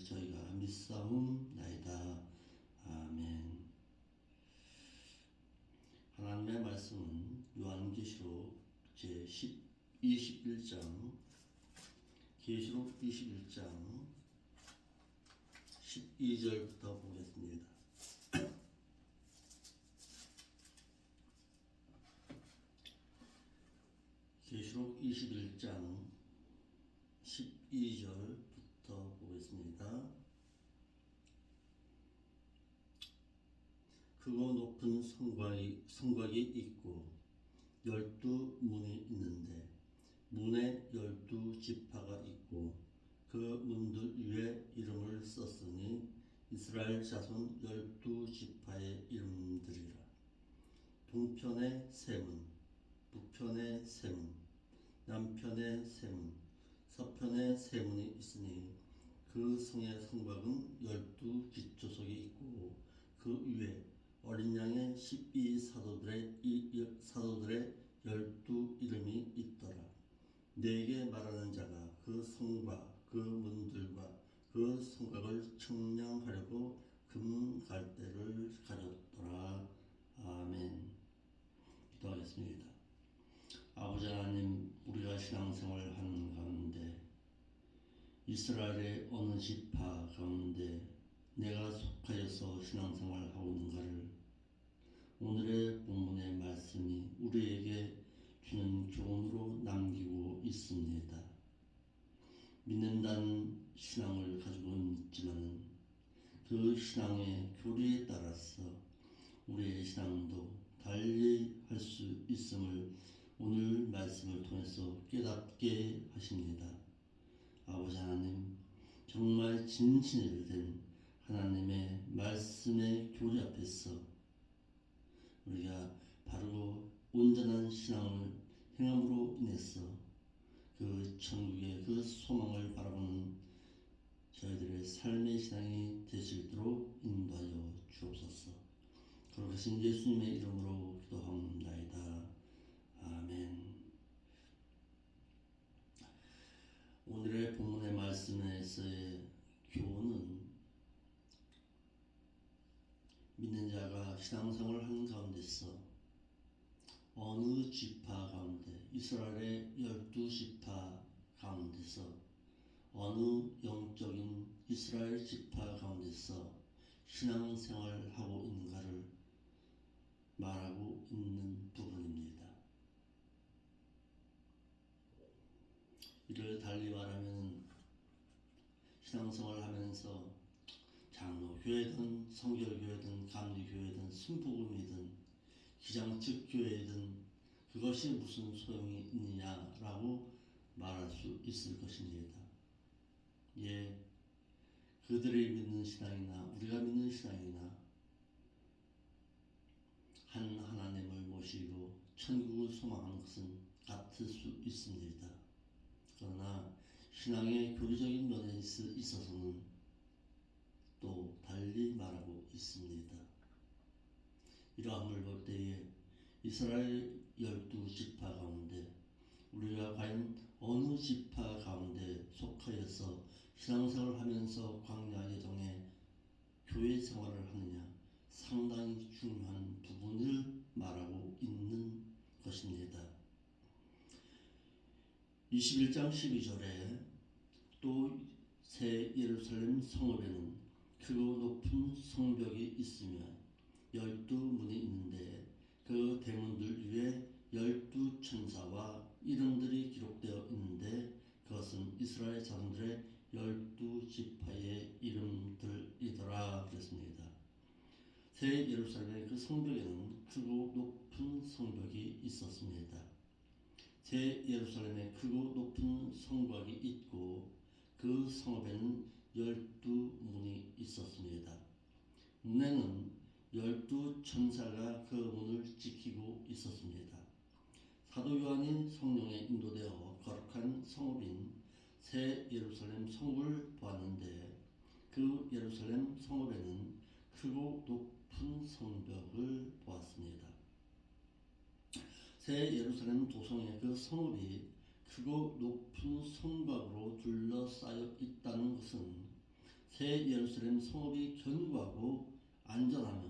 저희가 믿사옵나이다. 아멘. 하나님의 말씀은 요한계시록 제21장 계시록 21장 12절부터 보겠습니다. 계시록 21장 12절부터 보겠습니다. 크고 높은 성곽이 있고 12문이 있는데 문에 12지파가 있고 그 문들 위에 이름을 썼으니 이스라엘 자손 12지파의 이름들이라. 동편의 세 문, 북편의 세 문, 남편의 세 문, 서편의 세 문이 있으니 그 성의 성곽은 12기초석이 있고 그 위에 어린 양의 12사도들의 12 이름이 있더라. 내게 말하는 자가 그 성과 그 문들과 그 성곽을 청량하려고 금 갈대를 가졌더라. 아멘. 기도하겠습니다. 아버지 하나님, 우리가 신앙생활을 하는 가운데 이스라엘의 어느 지파 가운데 내가 속하여서 신앙생활을 하고 있는가를 오늘의 본문의 말씀이 우리에게 주는 교훈으로 남기고 있습니다. 믿는다는 신앙을 가지고 있지만 그 신앙의 교리에 따라서 우리의 신앙도 달리 할 수 있음을 오늘 말씀을 통해서 깨닫게 하십니다. 아버지 하나님, 정말 진실이 된 하나님의 말씀의 교리 앞에서 우리가 바르고 온전한 신앙을 행함으로 인해서 그 천국의 그 소망을 바라보는 저희들의 삶의 신앙이 될 수 있도록 인도하여 주옵소서. 거룩하신 예수님의 이름으로 기도합니다. 아멘. 오늘의 본문의 말씀에서의 교훈은 믿는 자가 신앙생활을 하는 가운데서 어느 지파 가운데 이스라엘의 12지파 가운데서 어느 영적인 이스라엘 지파 가운데서 신앙생활을 하고 있는가를 말하고 있는 부분입니다. 이를 달리 말하면 신앙생활을 하면서 장로교회든 성결교회든 감리교회든 순복음이든 기장측교회든 그것이 무슨 소용이 있느냐라고 말할 수 있을 것입니다. 예, 그들이 믿는 신앙이나 우리가 믿는 신앙이나 한 하나님을 모시고 천국을 소망하는 것은 같을 수 있습니다. 그러나 신앙의 교리적인 면에 있어서는 또 달리 말하고 있습니다. 이러함을 볼 때에 이스라엘 12지파 가운데 우리가 과연 어느 지파 가운데 속하여서 신앙생활을 하면서 광야 여정에 교회 생활을 하느냐 상당히 중요한 부분을 말하고 있는 것입니다. 21장 12절에 또 새 예루살렘 성읍에는 크고 높은 성벽이 있으며 12문이 있는데 그 대문들 위에 12천사와 이름들이 기록되어 있는데 그것은 이스라엘 자손들의 12지파의 이름들이더라 그랬습니다. 새 예루살렘의 그 성벽에는 크고 높은 성벽이 있었습니다. 새 예루살렘에 크고 높은 성곽이 있고 그 성읍에는 12문이 있었습니다. 문에는 12천사가 그 문을 지키고 있었습니다. 사도 요한이 성령에 인도되어 거룩한 성읍인 새 예루살렘 성읍을 보았는데 그 예루살렘 성읍에는 크고 높은 성벽을 보았습니다. 새 예루살렘 도성의 그 성읍이 크고 높은 성곽으로 둘러싸여 있다는 것은 새 예루살렘 성읍이 견고하고 안전하며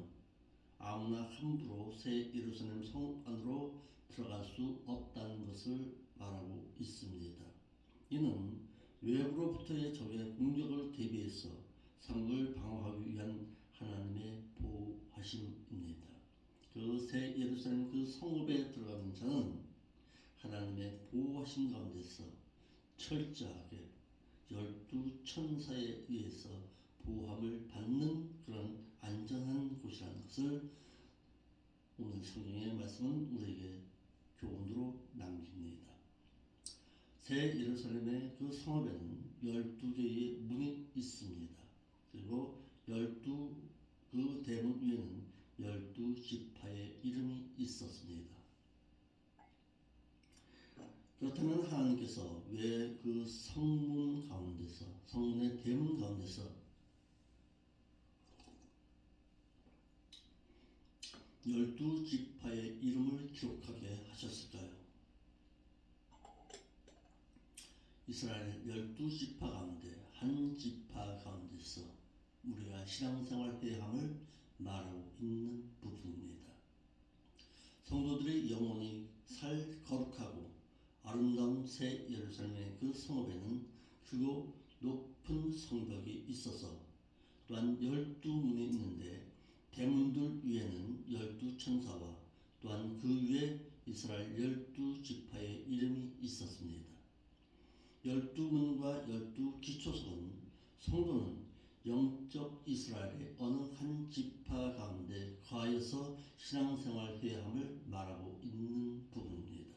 아무나 함부로 새 예루살렘 성읍 안으로 들어갈 수 없다는 것을 말하고 있습니다. 이는 외부로부터의 적의 공격을 대비해서 성을 방어하기 위한 하나님의 보호하심입니다. 그 새 예루살렘 그 성읍에 들어가는 자는 하나님의 보호하심 가운데서 철저하게 12천사에 의해서 보호함을 받는 그런 안전한 곳이라는 것을 오늘 성경의 말씀은 우리에게 교훈으로 남깁니다. 새 예루살렘의 그 성읍에는 12개의 문이 있습니다. 그리고 12 그 대문 위에는 12지파의 이름이 있었습니다. 그렇다면 하나님께서 왜 그 성문 가운데서 성문의 대문 가운데서 12지파의 이름을 기록하게 하셨을까요? 이스라엘 12지파 가운데 한 지파 가운데서 우리가 신앙생활해야 함을 말하고 있는 부분입니다. 성도들의 영혼이 살 거룩하고 아름다운 새 예루살렘의 그 성읍에는 크고 높은 성벽이 있어서 또한 12문이 있는데 대문들 위에는 12천사와 또한 그 위에 이스라엘 12지파의 이름이 있었습니다. 12문과 12기초석은 성도는 영적 이스라엘의 어느 한 지파 가운데 거하여서 신앙생활해야 함을 말하고 있는 부분입니다.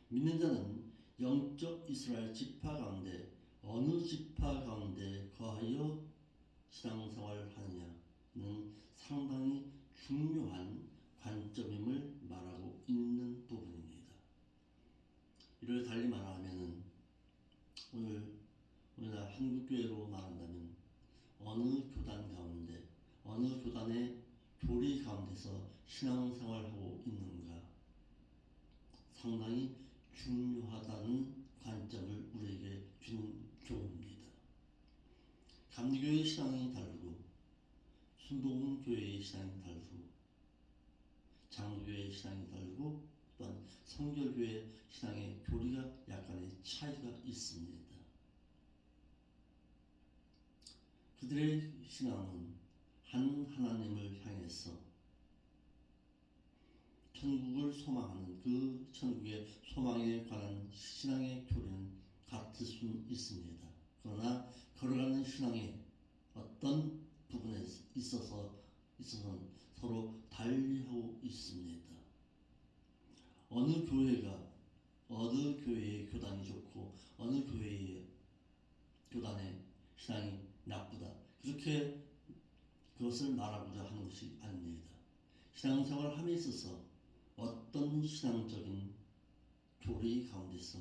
믿는 자는 영적 이스라엘 지파 가운데 어느 지파 가운데 거하여 신앙생활하느냐는 상당히 중요한 관점임을 말하고 있는 부분입니다. 이를 달리 말하면 오늘 우리나라 한국교회로 말한다면 어느 교단 가운데 어느 교단의 교리 가운데서 신앙생활하고 있는가 상당히 중요하다는 관점을 우리에게 주는 교훈입니다. 감리교회의 신앙이 다르고 순복음교회의 신앙이 다르고 장로교회의 신앙이 다르고 또한 성결교회 신앙의 교리가 약간의 차이가 있습니다. 그들의 신앙은 한 하나님을 향해서 천국을 소망하는 그 천국의 소망에 관한 신앙의 교리는 같을 수 있습니다. 그러나 걸어가는 신앙의 어떤 부분에 있어서는 서로 달리하고 있습니다. 어느 교회의 교단이 좋고 어느 교회의 교단의 신앙이 나쁘다. 그렇게 그것을 말하고자 하는 것이 아닙니다. 신앙생활 함에 있어서 어떤 신앙적인 교리 가운데서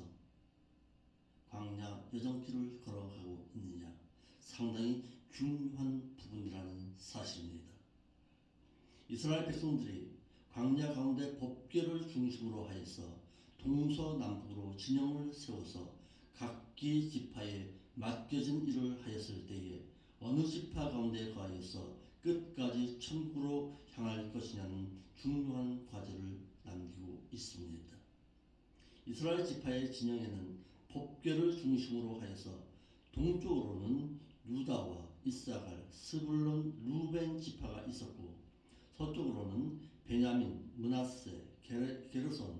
광야 여정길을 걸어가고 있느냐 상당히 중요한 부분이라는 사실입니다. 이스라엘 백성들이 광야 가운데 법궤를 중심으로 하여서 동서남북으로 진영을 세워서 각기 지파에 맡겨진 일을 하였을 때에 어느 지파 가운데 거하여서 끝까지 천국으로 향할 것이냐는 중요한 과제를 남기고 있습니다. 이스라엘 지파의 진영에는 법궤를 중심으로 하여서 동쪽으로는 유다와 이사갈, 스불론, 루벤 지파가 있었고 서쪽으로는 베냐민, 므낫세, 게르손,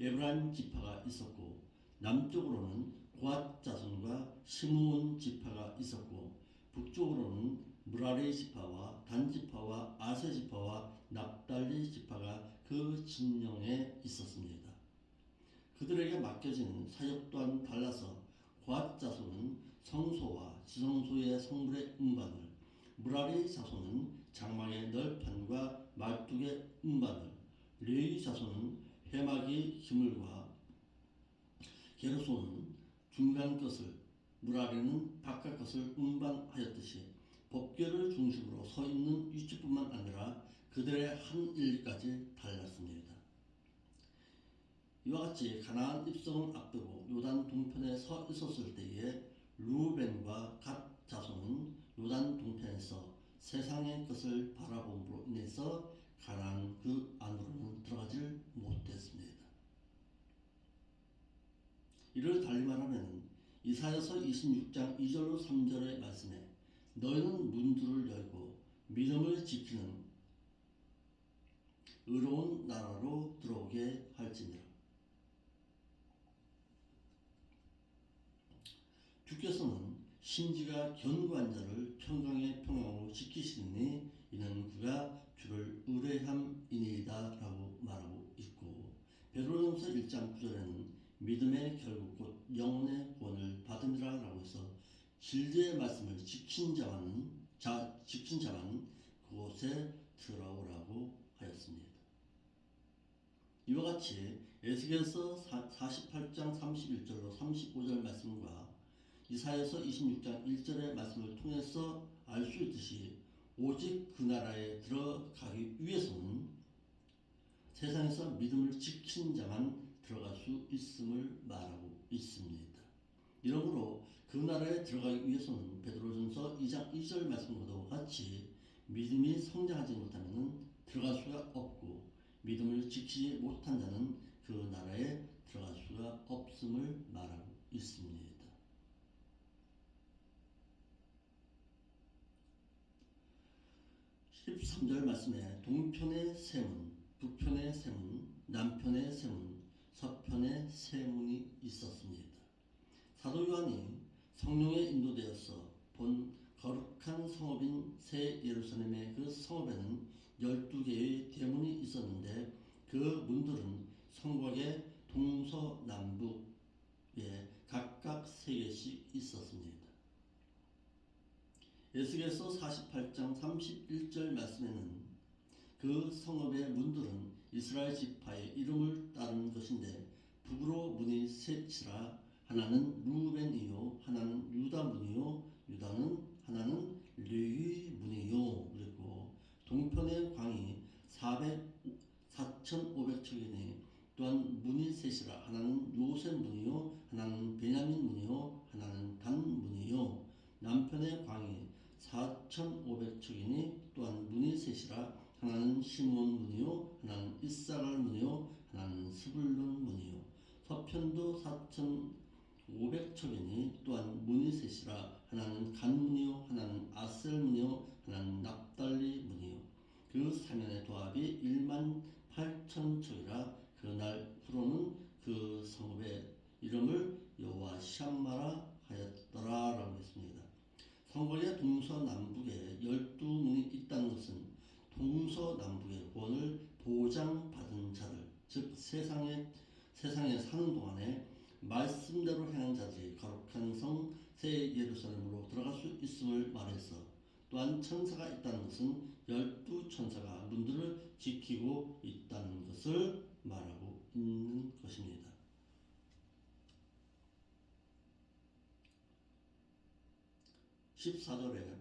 에브라임 지파가 있었고 남쪽으로는 고앗 자손과 시므온 지파가 있었고 북쪽으로는 무라리 지파와 단 지파와 아세 지파와 납달리 지파가 그 진영에 있었습니다. 그들에게 맡겨진 사역 또한 달라서 고앗 자손은 성소와 지성소의 성물의 음반을, 무라리 자손은 장막의 널판과 말뚝의 음반을, 레위 자손은 회막의 기물과 게르손은 중간 것을, 무라리는 바깥 것을 음반하였듯이 법궤를 중심으로 서 있는 위치뿐만 아니라 그들의 한 일까지 달랐습니다. 이와 같이 가나안 입성을 앞두고 요단 동편에 서 있었을 때에 루벤과 갓 자손은 요단 동편에서 세상의 것을 바라봄으로 인해서 가나안 그 안으로는 들어가질 못했습니다. 이를 달리 말하면 이사야서 26장 2절로 3절의 말씀에 너희는 문들을 열고 믿음을 지키는 의로운 나라로 들어오게 할지니라. 주께서는 심지가 견고한 자를 평강의 평강으로 지키시니 이는 그가 주를 의뢰함이니이다 라고 말하고 있고, 베드로전서 1장 9절에는 믿음의 결국 곧 영혼의 구원을 받음이라 라고 해서 진리의 말씀을 지킨 자만 그곳에 들어오라고 하였습니다. 이와 같이 에스겔서 48장 31절로 35절 말씀과 이사야서 26장 1절의 말씀을 통해서 알 수 있듯이 오직 그 나라에 들어가기 위해서는 세상에서 믿음을 지킨 자만 들어갈 수 있음을 말하고 있습니다. 이러므로 그 나라에 들어가기 위해서는 베드로전서 2장 2절 말씀과도 같이 믿음이 성장하지 못하면 들어갈 수가 없고, 믿음을 지키지 못한 자는 그 나라에 들어갈 수가 없음을 말하고 있습니다. 13절 말씀에 동편의 세문, 북편의 세문, 남편의 세문, 서편의 세문이 있었습니다. 사도 요한이 성령에 인도되어서 본 거룩한 성읍인 새 예루살렘의 그 성읍에는 12개의 대문이 있었는데 그 문들은 성곽의 동서남북에 각각 3개씩 있었습니다. 에스겔서 48장 31절 말씀에는 그 성읍의 문들은 이스라엘 지파의 이름을 따른 것인데 북으로 문이 셋이라 하나는 루벤이요 하나는 유다 문이요 하나는 레위 문이요. 그리고 동편의 광이 4,500척이니 또한 문이 셋이라 하나는 요셉 문이요 하나는 베냐민 문이요 하나는 단 문이요. 남편의 광이 4,500척이니 또한 문이 셋이라 하나는 시몬 문이요 하나는 이사갈 문이요 하나는 스불론 문이요. 서편도 4,500척이니 또한 문이 셋이라 하나는 간 문이요 하나는 아셀 문이요 하나는 납달리 문이요. 그 사면의 도합이 18,000척이라 그날 후로는 그 성읍의 이름을 여호와 샴마라 하였더라 라고 했습니다. 성곽의 동서남북에 12문이 있다는 것은 동서남북의 구원을 보장받은 자들, 즉 세상에 사는 동안에 말씀대로 행한 자들이 거룩한 성 새 예루살렘으로 들어갈 수 있음을 말해서, 또한 천사가 있다는 것은 12천사가 문들을 지키고 있다는 것을 말하고 있는 것입니다. 14절에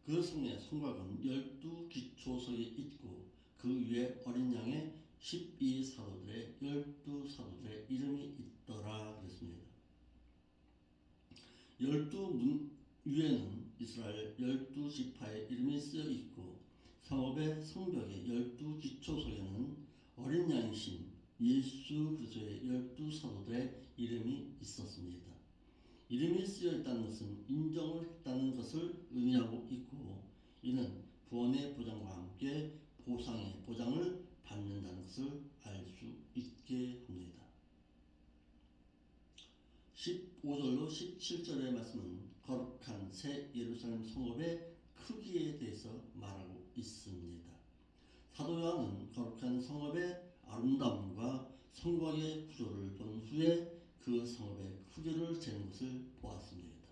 그 성의 성곽은 12기초석이 있고 그 위에 어린 양의 12사도들의 12사도들의 이름이 있더라 그랬습니다. 12문 위에는 이스라엘 12지파의 이름이 쓰여 있고 성읍의 성벽의 12기초석에는 어린 양이신 예수 그리스도의 12사도들의 이름이 있었습니다. 이름이 쓰여 있다는 것은 인정을 했다는 것을 의미하고 있고, 이는 구원의 보장과 함께 보상의 보장을 받는다는 것을 알 수 있게 합니다. 15절로 17절의 말씀은 거룩한 새 예루살렘 성읍의 크기에 대해서 말하고 있습니다. 사도 요한은 거룩한 성읍의 아름다움과 성곽의 구조를 본 후에 그 성읍의 크기를 재는 것을 보았습니다.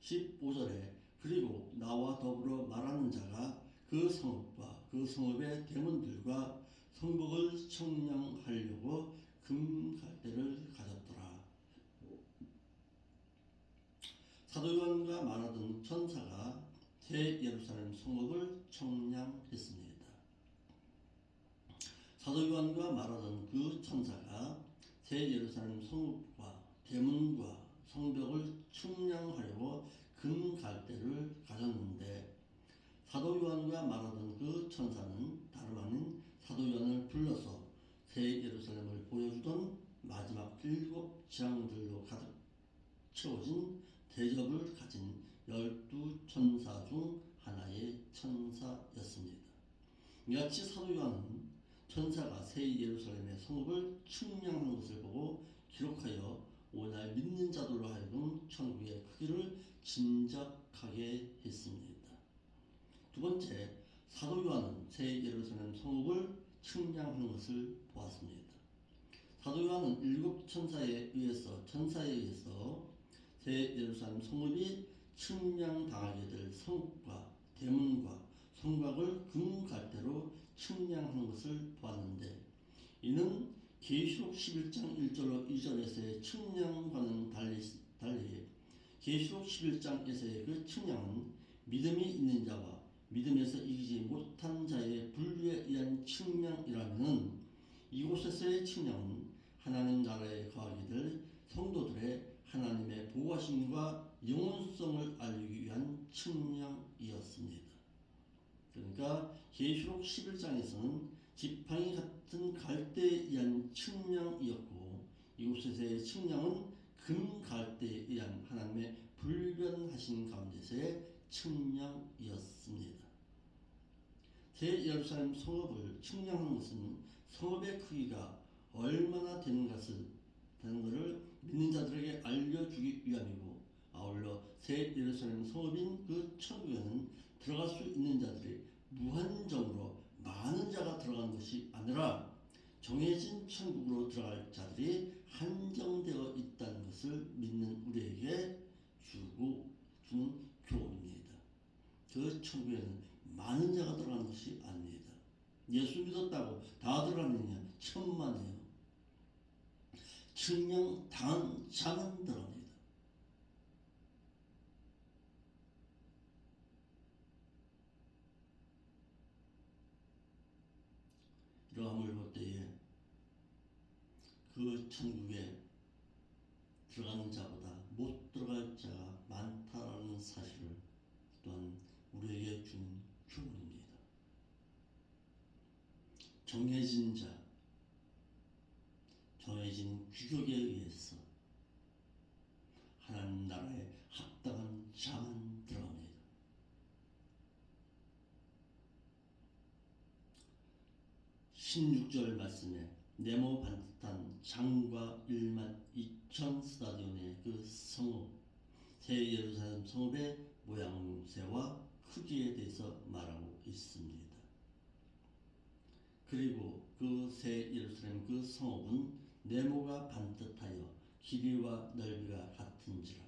15절에 그리고 나와 더불어 말하는 자가 그 성읍과 그 성읍의 대문들과 성벽을 청량하려고 금갈대를 가졌더라. 사도 요한과 말하던 천사가 새 예루살렘 성읍을 청량했습니다. 사도 요한과 말하던 그 천사가 새 예루살렘 성읍과 대문과 성벽을 측량하려고 금 갈대를 가졌는데 사도 요한과 말하던 그 천사는 다름 아닌 사도 요한을 불러서 새 예루살렘을 보여주던 마지막 7재앙들로 가득 채워진 대접을 가진 12천사 중 하나의 천사였습니다. 이같이 사도 요한은 천사가 새 예루살렘의 성읍을 측량하는 것을 보고 기록하여 오늘 믿는 자들로 하여금 천국의 크기를 짐작하게 했습니다. 두 번째, 사도 요한은 새 예루살렘 성읍을 측량하는 것을 보았습니다. 사도 요한은 7천사에 의해서 새 예루살렘 성읍이 측량당하게 될 성읍과 대문과 성곽을 금갈대로 측량하는 것을 보았는데 이는 계시록 11장 1절로 2절에서의 측량과는 달리 계시록 11장에서의 그 측량은 믿음이 있는 자와 믿음에서 이기지 못한 자의 분류에 의한 측량이라면 이곳에서의 측량은 하나님 나라에 거하게 될 성도들의 하나님의 보호하심과 영원성을 알리기 위한 측량이었습니다. 그러니까 계시록 11장에서는 지팡이 같은 갈대에 의한 측량이었고 이곳에서의 측량은 금갈대에 의한 하나님의 불변하신 가운데서의 측량이었습니다. 새 예루살렘 성읍을 측량하는 것은 성읍의 크기가 얼마나 되는 것을 믿는 자들에게 알려주기 위함이고 아울러 새 예루살렘 성읍인 그 천국에는 들어갈 수 있는 자들이 무한정으로 많은 자가 들어간 것이 아니라 정해진 천국으로 들어갈 자들이 한정되어 있다는 것을 믿는 우리에게 주는 교훈입니다. 그 천국에는 많은 자가 들어가는 것이 아닙니다. 예수 믿었다고 다 들어가느냐? 천만에요. 측량 당한 자만 들어갑니다. 이러함을 볼 때에 그 천국에 들어가는 자보다 못 들어갈 자가 많다라는 사실을 또한 우리에게 주는 교훈입니다. 정해진 자, 정해진 규격에 의해서 하나님 나라에 합당한 자만 들어갑니다. 16절 말씀에 네모 반듯한 장과 1만 2천 스타디온의 그 성읍, 새 예루살렘 성읍의 모양새와 크기에 대해서 말하고 있습니다. 그리고 그 새 예루살렘 그 성읍은 네모가 반듯하여 길이와 넓이가 같은지라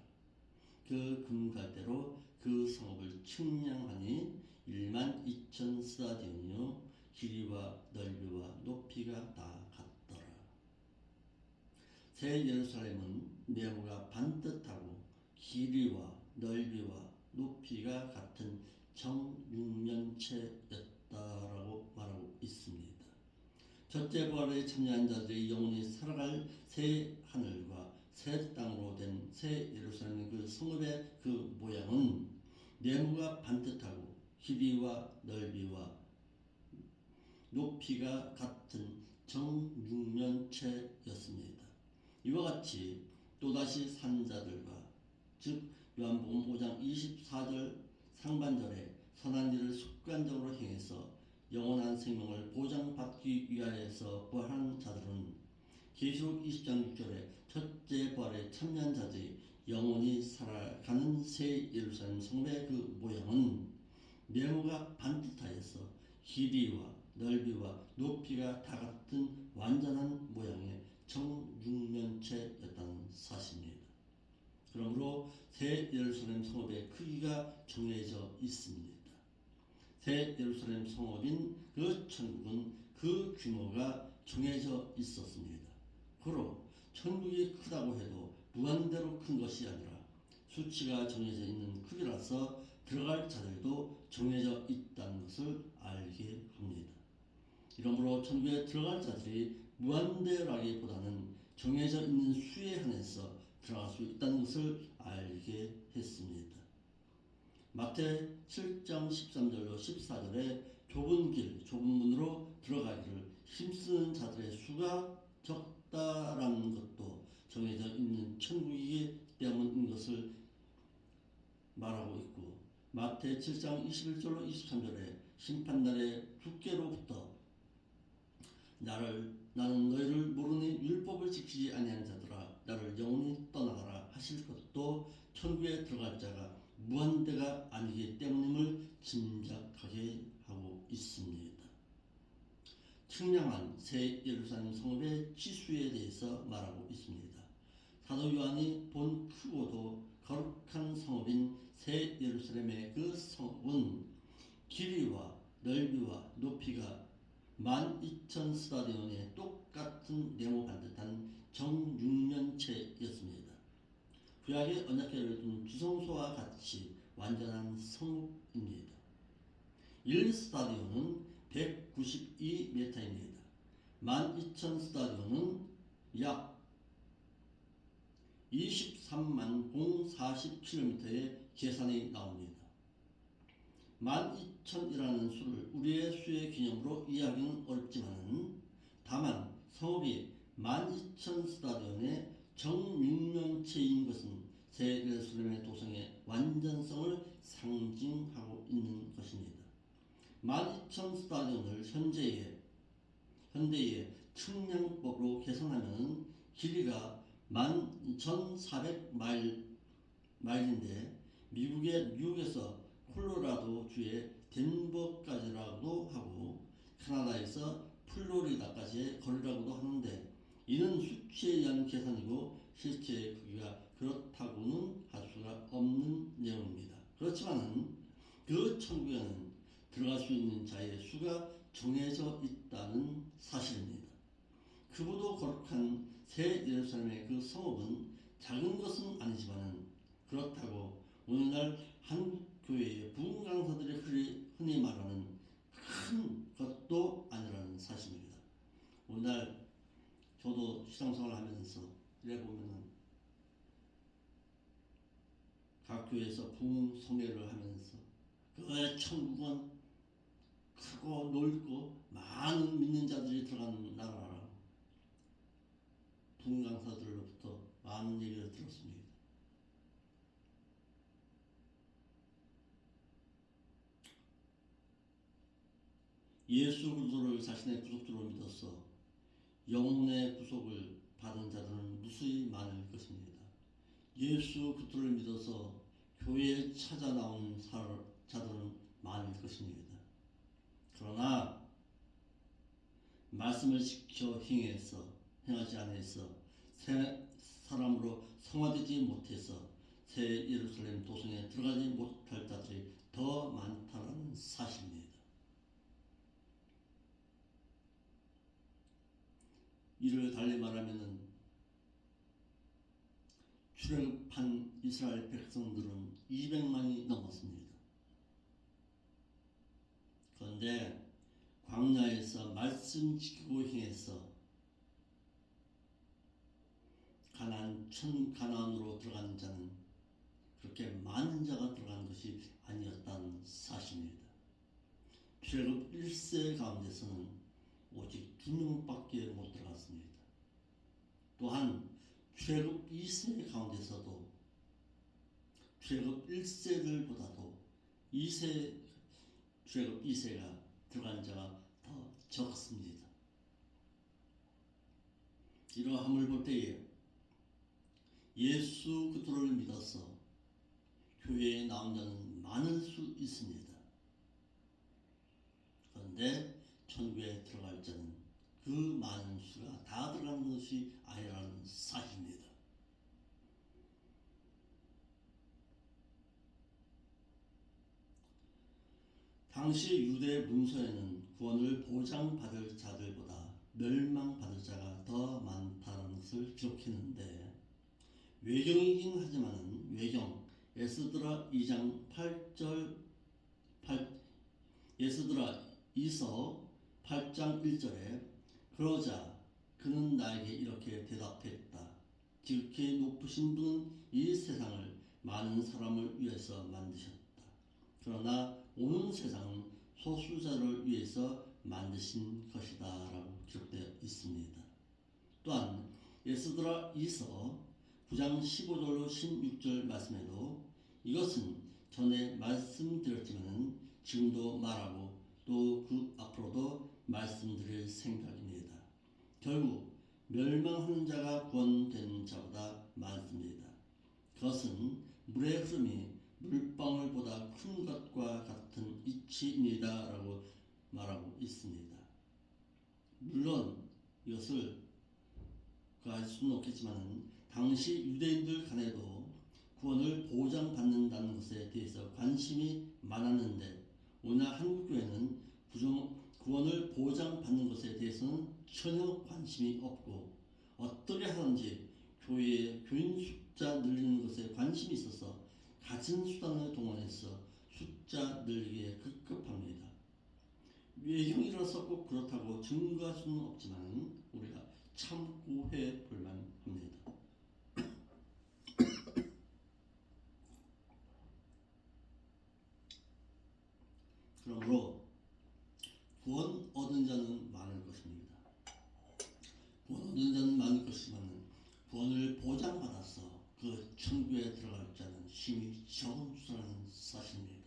그 금갈대로 그 성읍을 측량하니 1만 2천 스타디온이요 길이와 넓이와 높이가 다 같더라. 새 예루살렘은 네모가 반듯하고 길이와 넓이와 높이가 같은 정육면체였다라고 말하고 있습니다. 첫째 부활에 참여한 자들이 영원히 살아갈 새 하늘과 새 땅으로 된 새 예루살렘의 그 성읍의 그 모양은 네모가 반듯하고 길이와 넓이와 높이가 같은 정육면체였습니다. 이와 같이 또다시 산 자들과 즉 요한복음 5장 24절 상반절에 선한 일을 습관적으로 행해서 영원한 생명을 보장받기 위하여서 부활한 자들은 계시록 20장 6절에 첫째 부활에 참여한 자들이 영원히 살아가는 새 예루살렘 성읍의 그 모양은 네모가 반듯하여서 길이와 넓이와 높이가 다 같은 완전한 모양의 정육면체였다는 사실입니다. 그러므로 새 예루살렘 성읍의 크기가 정해져 있습니다. 새 예루살렘 성읍인 그 천국은 그 규모가 정해져 있었습니다. 고로 천국이 크다고 해도 무한대로 큰 것이 아니라 수치가 정해져 있는 크기라서 들어갈 자들도 정해져 있다는 것을 알게 합니다. 이러므로 천국에 들어갈 자들이 무한대라기보다는 정해져 있는 수에 한해서 들어갈 수 있다는 것을 알게 했습니다. 마태 7장 13절로 14절에 좁은 길, 좁은 문으로 들어가기를 힘쓰는 자들의 수가 적다라는 것도 정해져 있는 천국이기 때문인 것을 말하고 있고, 마태 7장 21절로 23절에 심판날에 주께로부터 나는 너희를 모르니 율법을 지키지 아니한 자들아 나를 영원히 떠나가라 하실 것도 천국에 들어갈 자가 무한대가 아니기 때문임을 짐작하게 하고 있습니다. 청량한 새 예루살렘 성읍의 지수에 대해서 말하고 있습니다. 사도 요한이 본 크고도 거룩한 성읍인 새 예루살렘의 그 성읍은 길이와 넓이와 높이가 12,000스타디온의 똑같은 네모 반듯한 정육면체였습니다. 구약의 언약궤를 둔 주성소와 같이 완전한 성읍입니다. 1스타디온은 192m입니다. 12,000스타디온은 약 23만 040km의 계산이 나옵니다. 12,000이라는 수를 우리의 수의 기념으로 이해하기는 어렵지만 다만 성읍이 12,000스타디온의 정육면체인 것은 새 예루살렘의 도성의 완전성을 상징하고 있는 것입니다. 12,000스타디온을 현대의 측량법으로 계산하면 길이가 11,400마일인데 미국의 뉴욕에서 콜로라도 주의 덴버까지라고도 하고 캐나다에서 플로리다까지의 거리라고도 하는데 이는 수치에 의한 계산이고 실제 크기가 그렇다고는 할 수가 없는 내용입니다. 그렇지만 그 천국에는 들어갈 수 있는 자의 수가 정해져 있다는 사실입니다. 크고도 거룩한 새 예루살렘의 그 성읍은 작은 것은 아니지만 그렇다고 오늘날 한국 교회의 부흥 강사들이 흔히 말하는 큰 것도 아니라는 사실입니다. 오늘날 저도 신앙생활을 하면서 이래 보면은 각 교회에서 부흥 성회를 하면서 그 천국은 크고 넓고 많은 믿는 자들이 들어가는 나라라 부흥 강사들로부터 많은 얘기를 들었습니다. 예수 그리스도를 자신의 구속주로 믿어서 영혼의 구속을 받은 자들은 무수히 많을 것입니다. 예수 그리스도를 믿어서 교회에 찾아 나온 자들은 많을 것입니다. 그러나 말씀을 지켜 행하지 않아서 새 사람으로 성화되지 못해서 새 예루살렘 도성에 들어가지 못할 자들이 더 많다는 사실입니다. 이를 달리 말하면은 출애굽한 이스라엘 백성들은 200만이 넘었습니다. 그런데 광야에서 말씀 지키고 행해서 가나안으로 들어간 자는 그렇게 많은 자가 들어간 것이 아니었다는 사실입니다. 출애굽 1세 가운데서는 오직 2명밖에 못 들어갔습니다. 또한 출애굽 2세 가운데서도 출애굽 1세들보다도 출애굽 2세가 들어간 자가 더 적습니다. 이러함을 볼 때에 예수 그리스도를 믿어서 교회에 나온 자는 많을 수 있습니다. 그런데 천국에 들어갈 자는 그 많은 수가 다 들어가는 것이 아니라는 사실입니다. 당시 유대 문서에는 구원을 보장받을 자들보다 멸망받을 자가 더 많다는 것을 기록했는데 외경이긴 하지만 에스드라 2장 8절 에스드라 2서 8장 1절에 그러자 그는 나에게 이렇게 대답했다. 지극히 높으신 분은 이 세상을 많은 사람을 위해서 만드셨다. 그러나 오는 세상은 소수자를 위해서 만드신 것이다 라고 기록되어 있습니다. 또한 에스드라 2서 9장 15절로 16절 말씀에도 이것은 전에 말씀드렸지만 지금도 말하고 또 그 앞으로도 말씀드릴 생각입니다. 결국 멸망하는 자가 구원되는 자보다 많습니다. 그것은 물의 흐름이 물방울보다 큰 것과 같은 이치입니다 라고 말하고 있습니다. 물론 이것을 알 수는 없겠지만 당시 유대인들 간에도 구원을 보장받는다는 것에 대해서 관심이 많았는데 오늘 한국교회는 구원을 보장받는 것에 대해서는 전혀 관심이 없고 어떻게 하든지 교인 숫자 늘리는 것에 관심이 있어서 가진 수단을 동원해서 숫자 늘리기에 급급합니다. 외경이라서 꼭 그렇다고 증거할 수는 없지만 우리가 참고해 볼 만합니다. 그러므로 구원 얻은 자는 많을 것입니다. 구원 얻은 자는 많을 것이지만 구원을 보장받아서 그 천국에 들어갈 자는 힘이 적은 수라는 사실입니다.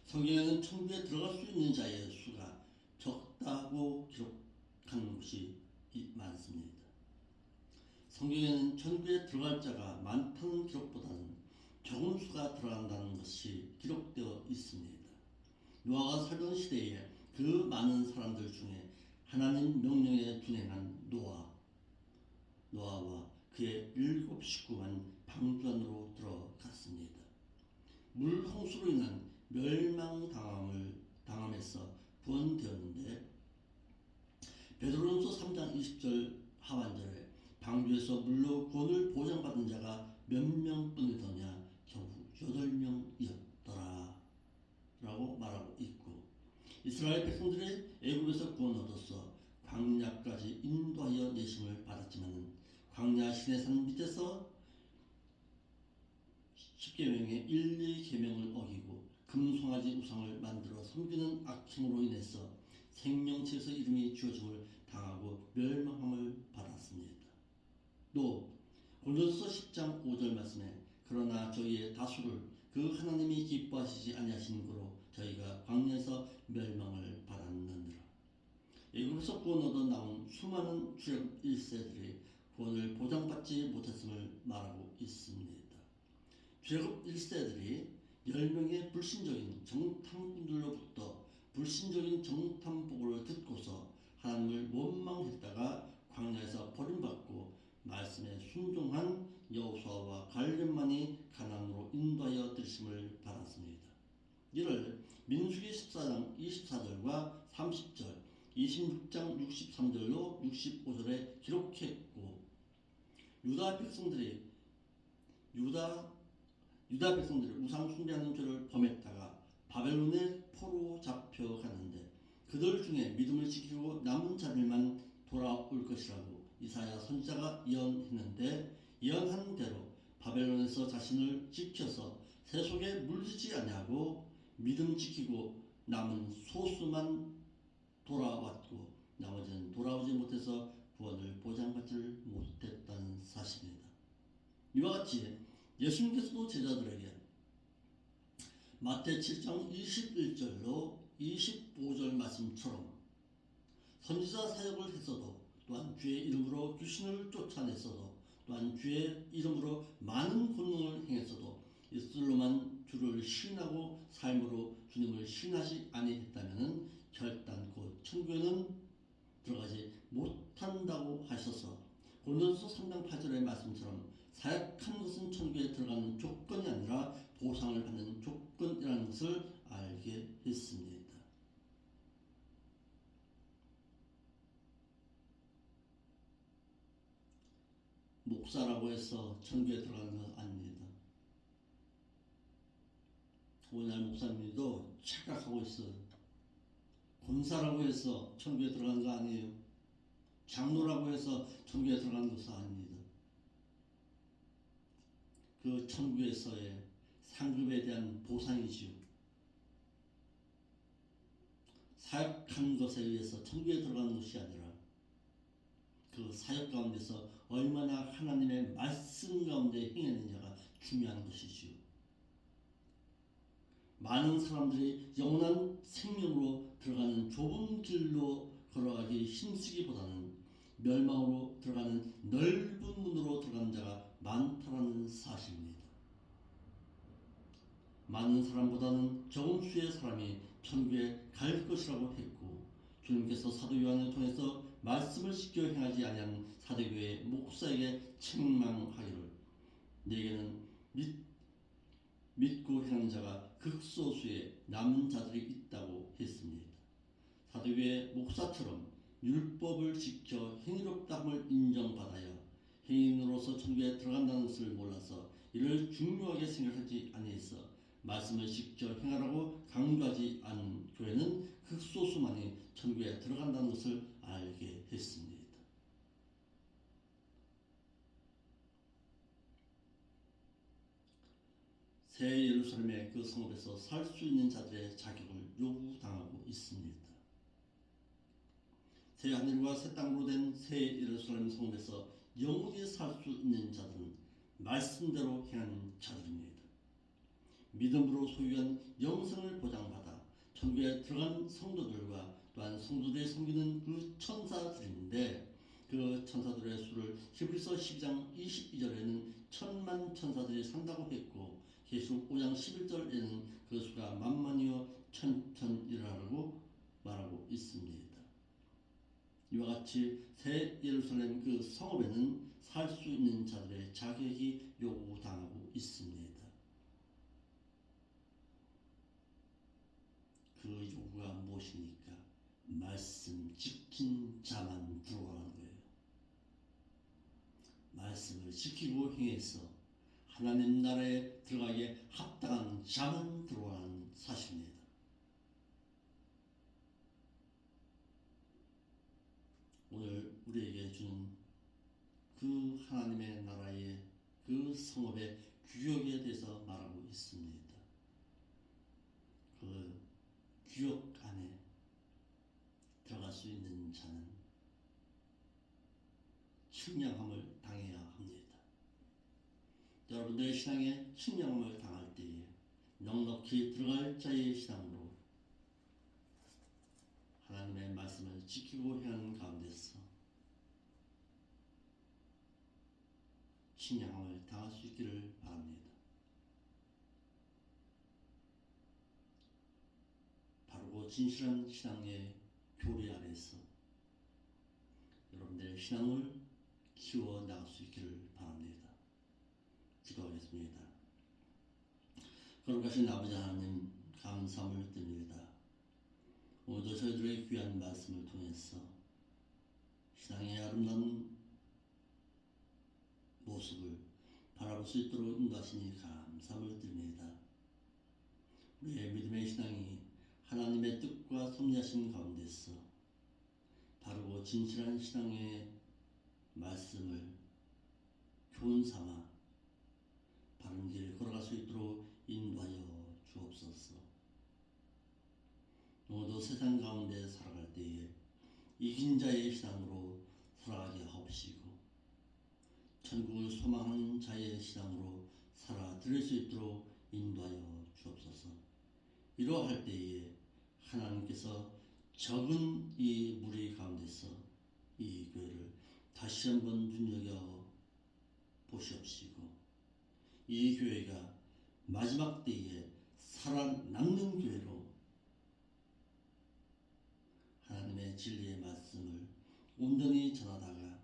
성경에는 천국에 들어갈 수 있는 자의 수가 적다고 기록한 곳이 많습니다. 성경에는 천국에 들어갈 자가 많다는 기록보다는 적은 수가 들어간다는 것이 기록되어 있습니다. 노아가 살던 시대에 그 많은 사람들 중에 하나님 명령에 준행한 노아와 그의 7 식구만 방주안으로 들어갔습니다. 물홍수로 인한 멸망당함에서 구원되었는데 베드로전서 3장 20절 하반절에 방주에서 물로 구원을 보장받은 자가 몇 명뿐이더냐 결국 8명이었더라 라고 말하고 있고 이스라엘 백성들이 애굽에서 구원 얻어서 광야까지 인도하여 내심을 받았지만 광야 시내산 밑에서 10계명의 1, 2계명을 어기고 금송아지 우상을 만들어 섬기는 악행으로 인해서 생명책에서 이름이 지워짐을 당하고 멸망함을 받았습니다. 또 고린도서 10장 5절 말씀에 그러나 저희의 다수를 그 하나님이 기뻐하시지 아니하시는 거로 저희가 광야에서 멸망을 받았느니라. 애굽에서 구원 얻어 나온 수많은 출애굽 1세들이 구원을 보장받지 못했음을 말하고 있습니다. 출애굽 1세들이 10명의 불신적인 정탐꾼들로부터 불신적인 정탐보고를 듣고서 하나님을 원망했다가 광야에서 버림받고 말씀에 순종한 여호수아와 갈렙만이 가나안으로 인도하여 들으심을 받았습니다. 이를 민수기 14장 24절과 30절, 26장 63절로 65절에 기록했고 유다 백성들이 우상 숭배하는 죄를 범했다가 바벨론의 포로 잡혀가는데 그들 중에 믿음을 지키고 남은 자들만 돌아올 것이라고 이사야 선지자가 예언했는데 예언한 대로 바벨론에서 자신을 지켜서 세속에 물들지 아니하고 믿음 지키고 남은 소수만 돌아왔고 나머지는 돌아오지 못해서 구원을 보장받지 못했다는 사실입니다. 이와 같이 예수님께서도 제자들에게 마태 7장 21절로 25절 말씀처럼 선지자 사역을 했어도 또한 주의 이름으로 귀신을 쫓아냈어도 또한 주의 이름으로 많은 권능을 행했어도 이슬로만 주를 시인하고 삶으로 주님을 시인하지 아니했다면 결단코 천국에는 들어가지 못한다고 하셔서 고린도서 3장 8절의 말씀처럼 사역한 것은 천국에 들어가는 조건이 아니라 보상을 받는 조건이라는 것을 알게 했습니다. 목사라고 해서 천국에 들어가는 건 아닙니다. 오늘날 목사님들도 착각하고 있어요. 권사라고 해서 천국에 들어가는 거 아니에요. 장로라고 해서 천국에 들어가는 것은 아닙니다. 그 천국에서의 상급에 대한 보상이지요. 사역한 것에 의해서 천국에 들어가는 것이 아니라 그 사역 가운데서 얼마나 하나님의 말씀 가운데 행했느냐가 중요한 것이지요. 많은 사람들이 영원한 생명으로 들어가는 좁은 길로 걸어가기 힘쓰기보다는 멸망으로 들어가는 넓은 문으로 들어가는 자가 많다는 사실입니다. 많은 사람보다는 적은 수의 사람이 천국에 갈 것이라고 했고, 주님께서 사도 요한을 통해서 말씀을 지켜 행하지 아니한 사대교회 목사에게 책망하기를 내게는 믿고 행하는 자가 극소수의 남은 자들이 있다고 했습니다. 사도교회 목사처럼 율법을 지켜 행위롭다함을 인정받아야 행인으로서 천국에 들어간다는 것을 몰라서 이를 중요하게 생각하지 아니해서 말씀을 지켜 행하라고 강조하지 않은 교회는 극소수만이 천국에 들어간다는 것을 알게 했습니다. 새 예루살렘의 그 성읍에서 살 수 있는 자들의 자격을 요구당하고 있습니다. 새 하늘과 새 땅으로 된 새 예루살렘 성읍에서 영원히 살 수 있는 자들은 말씀대로 행하는 자들입니다. 믿음으로 소유한 영생을 보장받아 천국에 들어간 성도들과 또한 성도들이 섬기는 그 천사들인데, 그 천사들의 수를 히브리서 12장 22절에는 천만 천사들이 산다고 했고, 계시록 5장 11절에는 그 수가 만만이요 천천이라고 말하고 있습니다. 이와 같이 새 예루살렘 그 성읍에는 살 수 있는 자들의 자격이 요구당하고 있습니다. 그 요구가 무엇입니까? 말씀 지킨 자만 들어가는 거예요. 말씀을 지키고 행해서 하나님 나라에 들어가기에 합당한 자만 들어가는 사실입니다. 오늘 우리에게 주는 그 하나님의 나라의 그 성읍의 규격에 대해서 말하고 있습니다. 그 규격 안에 들어갈 수 있는 자는 측량함을 당해야 합니다. 여러분들의 신앙에 측량함을 당할 때에 넉넉히 들어갈 자의 신앙으로 하나님의 말씀을 지키고 행하는 가운데서 측량함을 당할 수 있기를 바랍니다. 바르고 진실한 신앙의 교리 아래서 여러분들의 신앙을 키워 나갈 수 있기를 바랍니다. 기도하겠습니다. 거룩하신 아버지 하나님, 감사함을 드립니다. 오늘도 저희들의 귀한 말씀을 통해서 신앙의 아름다운 모습을 바라볼 수 있도록 인도하시니 감사함을 드립니다. 우리의 믿음의 신앙이 하나님의 뜻과 섭리하신 가운데서 바르고 진실한 신앙의 말씀을 교훈 삼아 바른 길 걸어갈 수 있도록 인도하여 주옵소서. 오늘도 세상 가운데 살아갈 때에 이긴 자의 신앙으로 살아가게 하옵시고 천국을 소망하는 자의 신앙으로 살아드릴 수 있도록 인도하여 주옵소서. 이러할 때에 하나님께서 적은 이 무리 가운데서 이 교회를 다시 한번 눈여겨 보시옵시고 이 교회가 마지막 때에 살아남는 교회로 하나님의 진리의 말씀을 온전히 전하다가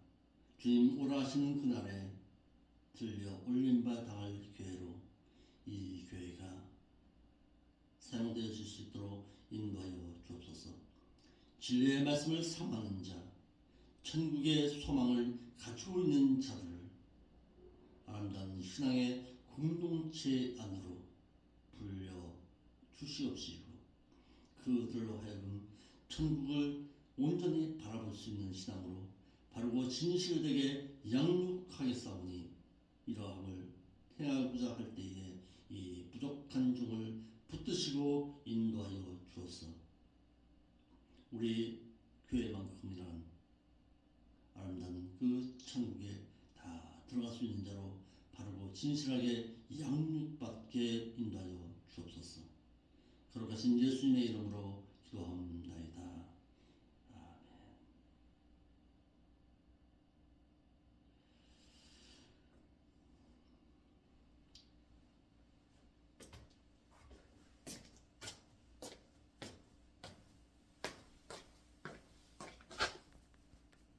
주님 오라 하시는 그날에 들려 올림바 당할 교회로 이 교회가 사용되어질 수 있도록 인도하여 주옵소서. 진리의 말씀을 삼하는 자, 천국의 소망을 갖추고 있는 자들을 아름다운 신앙의 공동체 안으로 불려 주시옵시고 그들로 하여금 천국을 온전히 바라볼 수 있는 신앙으로 바르고 진실되게 양육하겠사오니 이러함을 행하고자 할 때에 이 부족한 종을 붙드시고 인도하여 주었어. 우리 교회만큼이라는 아름다운 그 천국에 다 들어갈 수 있는 자로 바르고 진실하게 양육받게 인도하여 주옵소서. 거룩하신 예수님의 이름으로